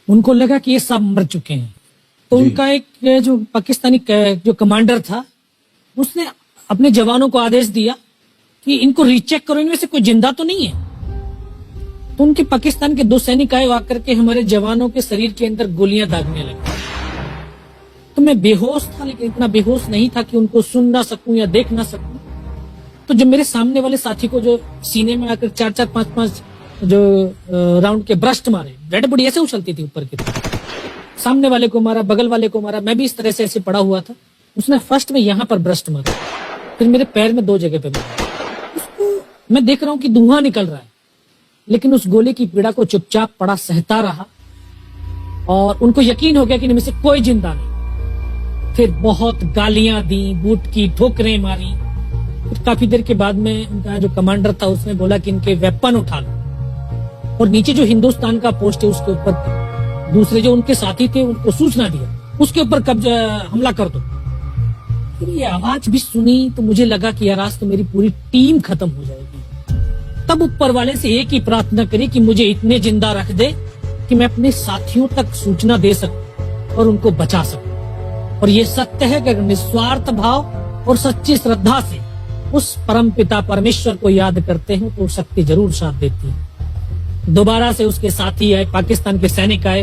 उनको लगा कि ये सब मर चुके हैं, तो उनका एक जो पाकिस्तानी जो कमांडर था उसने अपने जवानों को आदेश दिया कि इनको रीचेक करो, इनमें से कोई जिंदा तो नहीं है। तो उनके पाकिस्तान के 2 सैनिक आए, आकर के हमारे जवानों के शरीर के अंदर गोलियां दागने लगे। तो मैं बेहोश था, लेकिन इतना बेहोश नहीं था कि उनको सुन ना सकूं या देख ना सकूं। तो जब मेरे सामने वाले साथी को जो सीने में आकर 4-4, 5-5 जो राउंड के ब्रस्ट मारे, डेड बॉडी ऐसे उछलती थी ऊपर की तरफ, सामने वाले को मारा, बगल वाले को मारा, मैं भी इस तरह से ऐसे पड़ा हुआ था। उसने फर्स्ट में यहाँ पर ब्रस्ट मारा, फिर मेरे पैर में 2 जगह पे मारा। उसको मैं देख रहा हूँ कि धुआं निकल रहा है, लेकिन उस गोले की पीड़ा को चुपचाप पड़ा सहता रहा और उनको यकीन हो गया कि इनमें से कोई जिंदा नहीं। फिर बहुत गालियां दी, बूट की ठोकरें मारी। फिर काफी देर के बाद में उनका जो कमांडर था उसने बोला कि इनके वेपन उठा लो, और नीचे जो हिंदुस्तान का पोस्ट है उसके ऊपर दूसरे जो उनके साथी थे उनको सूचना दिया, उसके ऊपर कब्जा हमला कर दो। फिर ये आवाज भी सुनी तो मुझे लगा कि यार आज तो मेरी पूरी टीम खत्म हो जाएगी। तब ऊपर वाले से एक ही प्रार्थना करी कि मुझे इतने जिंदा रख दे कि मैं अपने साथियों तक सूचना दे सकूं और उनको बचा सकूं। और ये सत्य है कि अगर निस्वार्थ भाव और सच्ची श्रद्धा से उस परम पिता परमेश्वर को याद करते हैं तो शक्ति जरूर साथ देती है। दोबारा से उसके साथी आए, पाकिस्तान के सैनिक आए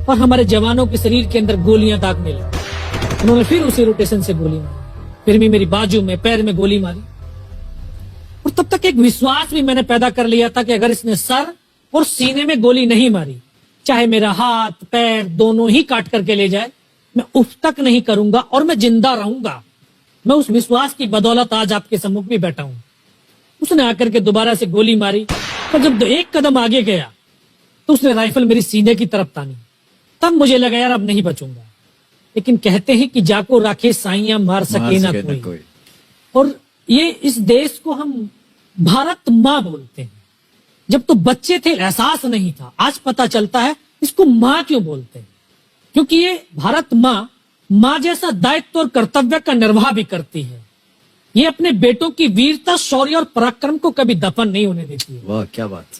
और हमारे जवानों के शरीर के अंदर गोलियां दागने लगे। उन्होंने फिर उसी रोटेशन से गोली मारी, फिर भी मेरी बाजू में, पैर में गोली मारी। और तब तक एक विश्वास भी मैंने पैदा कर लिया था कि अगर इसने सर और सीने में गोली नहीं मारी, चाहे मेरा हाथ पैर दोनों ही काट करके ले जाए, मैं उफ तक नहीं करूंगा और मैं जिंदा रहूंगा। मैं उस विश्वास की बदौलत आज आपके सम्मुख भी बैठा हूं। उसने आकर के दोबारा से गोली मारी, पर जब 1 कदम आगे गया तो उसने राइफल मेरी सीने की तरफ तानी। तब मुझे लगा यार अब नहीं बचूंगा। लेकिन कहते हैं कि जाको राखे साइयां मार सके ना कोई। और ये इस देश को हम भारत माँ बोलते हैं। जब तो बच्चे थे एहसास नहीं था, आज पता चलता है इसको माँ क्यों बोलते हैं, क्योंकि ये भारत माँ जैसा दायित्व और कर्तव्य का निर्वाह भी करती है। ये अपने बेटों की वीरता, शौर्य और पराक्रम को कभी दफन नहीं होने देती है। वाह क्या बात।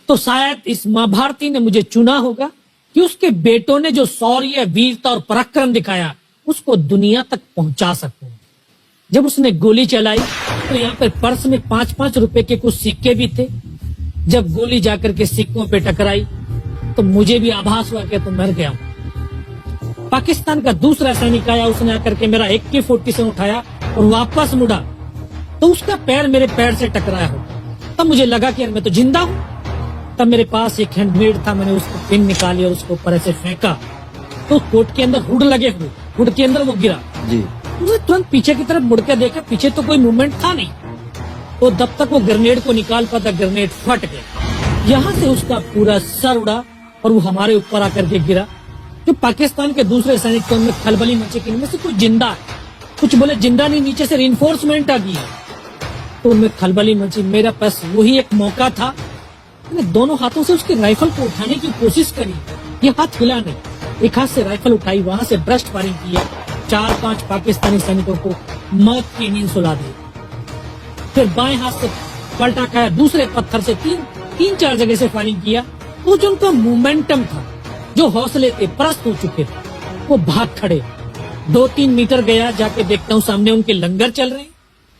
तो शायद इस माँ भारती ने मुझे चुना होगा कि उसके बेटों ने जो शौर्य, वीरता और पराक्रम दिखाया उसको दुनिया तक पहुंचा सकूं। जब उसने गोली चलाई तो यहाँ पर पर्स में 5-5 रुपए के कुछ सिक्के भी थे। जब गोली जाकर के सिक्कों पे टकराई तो मुझे भी आभास हुआ कि तो मर गया हूं। पाकिस्तान का दूसरा सैनिक आया, उसने आकर के मेरा AK-47 से उठाया और वापस मुड़ा तो उसका पैर मेरे पैर से टकराया हो। तब मुझे लगा कि यार मैं तो जिंदा हूं। तब मेरे पास एक हैंडग्रेड था, मैंने उसको पिन निकाली और उसको ऊपर ऐसे फेंका तो कोट के अंदर हुड लगे हुए, हुड के अंदर वो गिरा जी। उसने तुरंत पीछे की तरफ मुड़ के देखा, पीछे तो कोई मूवमेंट था नहीं। तो तब तक वो ग्रेनेड को निकाल पाता, ग्रेनेड फट गया। यहाँ से उसका पूरा सर उड़ा और वो हमारे ऊपर आकर के गिरा। जो पाकिस्तान के दूसरे सैनिक थे उनमें खलबली मची कि इनमें से कुछ जिंदा है, कुछ बोले जिंदा नहीं, नीचे से रिइंफोर्समेंट आ गई है। तो उनमें खलबली मची। मेरा पास वही एक मौका था, मैंने दोनों हाथों से उसकी राइफल को उठाने की कोशिश करी। ये हाथ हिला नहीं, एक हाथ से राइफल उठाई, वहां से ब्रस्ट फायरिंग किया। 4-5 पाकिस्तानी सैनिकों को मौत की नींद सुला दी। फिर बाएं हाथ से पलटा खाया, दूसरे पत्थर से 3-4 जगह से फायरिंग किया। तो जो उनका मोमेंटम था, जो हौसले थे, परस्त हो चुके थे, वो भाग खड़े। 2-3 मीटर गया, जाके देखता हूँ सामने उनके लंगर चल रहे हैं,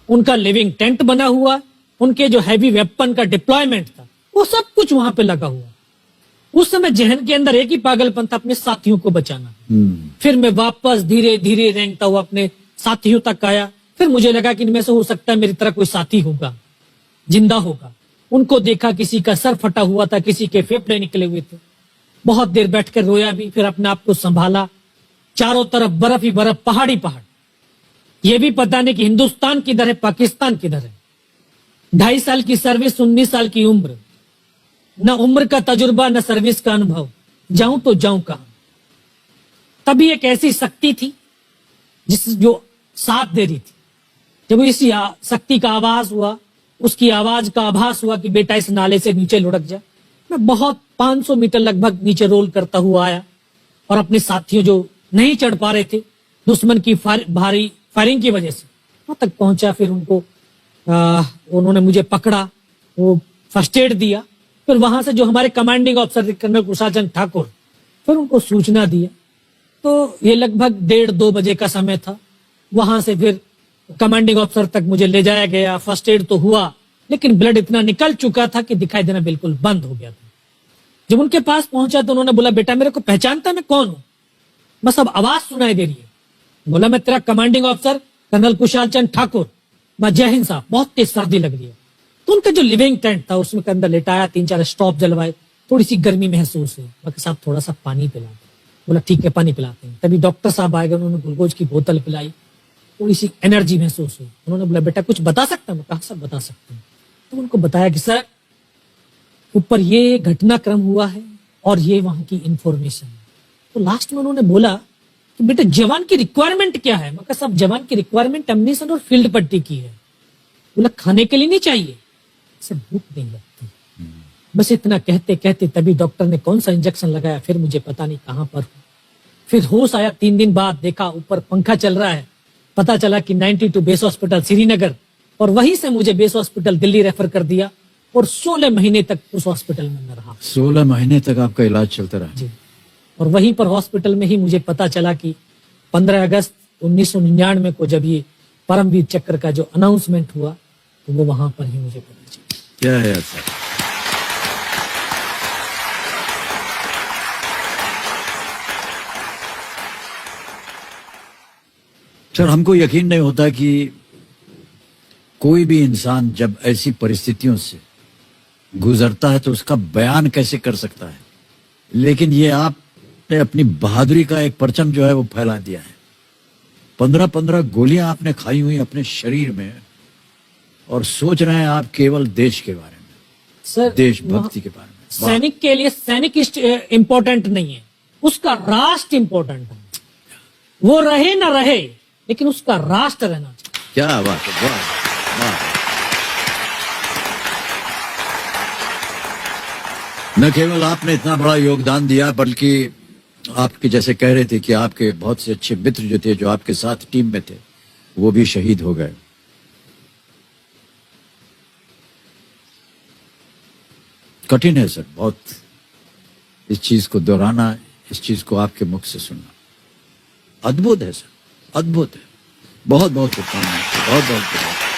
उनका लिविंग टेंट बना हुआ, उनके जो हैवी वेपन का डिप्लॉयमेंट था वो सब कुछ वहां पे लगा हुआ। उस समय जहन के अंदर एक ही पागलपन था, अपने साथियों को बचाना। फिर मैं वापस धीरे धीरे रेंगता हुआ अपने साथियों तक आया। फिर मुझे लगा कि इनमें से हो सकता है मेरी तरह कोई साथी होगा, जिंदा होगा। उनको देखा, किसी का सर फटा हुआ था, किसी के फेफड़े निकले हुए थे। बहुत देर बैठकर रोया भी, फिर अपने आप को संभाला। चारों तरफ बर्फ ही बर्फ, पहाड़ी पहाड़। ये भी पता नहीं कि हिंदुस्तान किधर है, पाकिस्तान किधर है। 2.5 साल की सर्विस, 19 साल की उम्र, न उम्र का तजुर्बा न सर्विस का अनुभव, जाऊं तो जाऊं कहां। तभी एक ऐसी शक्ति थी जो साथ दे रही थी। जब इसी शक्ति का आवाज हुआ, उसकी आवाज का आभास हुआ कि बेटा इस नाले से नीचे लुढ़क जा, मैं बहुत 500 मीटर लगभग नीचे रोल करता हुआ आया और अपने साथियों जो नहीं चढ़ पा रहे थे दुश्मन की भारी फायरिंग की वजह से, वहां तक पहुंचा। फिर उनको उन्होंने मुझे पकड़ा, वो फर्स्ट एड दिया। फिर वहां से जो हमारे commanding officer colonel Kushal Chand Thakur, फिर उनको सूचना दिया। तो ये लगभग 1:30-2 बजे का समय था। वहां से फिर कमांडिंग ऑफिसर तक मुझे ले जाया गया। फर्स्ट एड तो हुआ, लेकिन ब्लड इतना निकल चुका था कि दिखाई देना बिल्कुल बंद हो गया था। जब उनके पास पहुंचा तो उन्होंने बोला, बेटा मेरे को पहचानता मैं कौन हूं? बस अब आवाज सुनाई दे रही है। बोला, मैं तेरा commanding officer colonel Kushal Chand Thakur. मैं, जय हिंद साहब, बहुत तेज सर्दी लग रही है। तो उनका जो लिविंग टेंट था उसमें के अंदर लेटाया, 3-4 स्टॉप जलवाए, थोड़ी सी गर्मी महसूस हुई। बाकी साहब थोड़ा सा पानी पिला दो। बोला ठीक है, पानी पिलाते हैं। तभी डॉक्टर साहब आए गए, उन्होंने ग्लूकोज की बोतल पिलाई, थोड़ी सी एनर्जी महसूस हुई। उन्होंने बोला, बेटा कुछ बता सकता हूँ? कहा, सब बता सकते हैं। तो उनको बताया कि सर ऊपर ये घटनाक्रम हुआ है और ये वहां की इंफॉर्मेशन है। तो लास्ट में उन्होंने बोला कि बेटा जवान की रिक्वायरमेंट क्या है? मैं कहा, सब जवान की रिक्वायरमेंट एम्यूनिशन और फील्ड पट्टी की है। बोला खाने के लिए नहीं चाहिए, सर भूख नहीं लगती। बस इतना कहते कहते तभी डॉक्टर ने कौन सा इंजेक्शन लगाया, फिर मुझे पता नहीं कहां पर हूं। फिर होश आया 3 दिन बाद, देखा ऊपर पंखा चल रहा है। पता चला कि 92 बेस हॉस्पिटल श्रीनगर, और वहीं से मुझे बेस हॉस्पिटल दिल्ली रेफर कर दिया और 16 महीने तक उस हॉस्पिटल में मैं रहा। 16 महीने तक आपका इलाज चलता रहा? जी। और वहीं पर हॉस्पिटल में ही मुझे पता चला कि 15 अगस्त 1999 को जब ये परमवीर चक्र का जो अनाउंसमेंट हुआ, तो वो वहां पर ही मुझे पता चला। क्या है सर? सर हमको यकीन नहीं होता कि कोई भी इंसान जब ऐसी परिस्थितियों से गुजरता है तो उसका बयान कैसे कर सकता है, लेकिन ये आपने अपनी बहादुरी का एक परचम जो है वो फैला दिया है। 15-15 गोलियां आपने खाई हुई अपने शरीर में, और सोच रहे हैं आप केवल देश के बारे में, सर देशभक्ति के बारे में। सैनिक के लिए सैनिक इंपॉर्टेंट नहीं है, उसका राष्ट्र इंपॉर्टेंट है। वो रहे ना रहे, लेकिन उसका राष्ट्र रहना चाहिए। क्या बात है, वाह वाह। न केवल आपने इतना बड़ा योगदान दिया, बल्कि आपके जैसे कह रहे थे कि आपके बहुत से अच्छे मित्र जो थे, जो आपके साथ टीम में थे, वो भी शहीद हो गए। कठिन है सर बहुत इस चीज को दोहराना, इस चीज को आपके मुख से सुनना। अद्भुत है सर, अद्भुत है। बहुत बहुत शुभकामनाएं, बहुत बहुत शुभकामनाएं।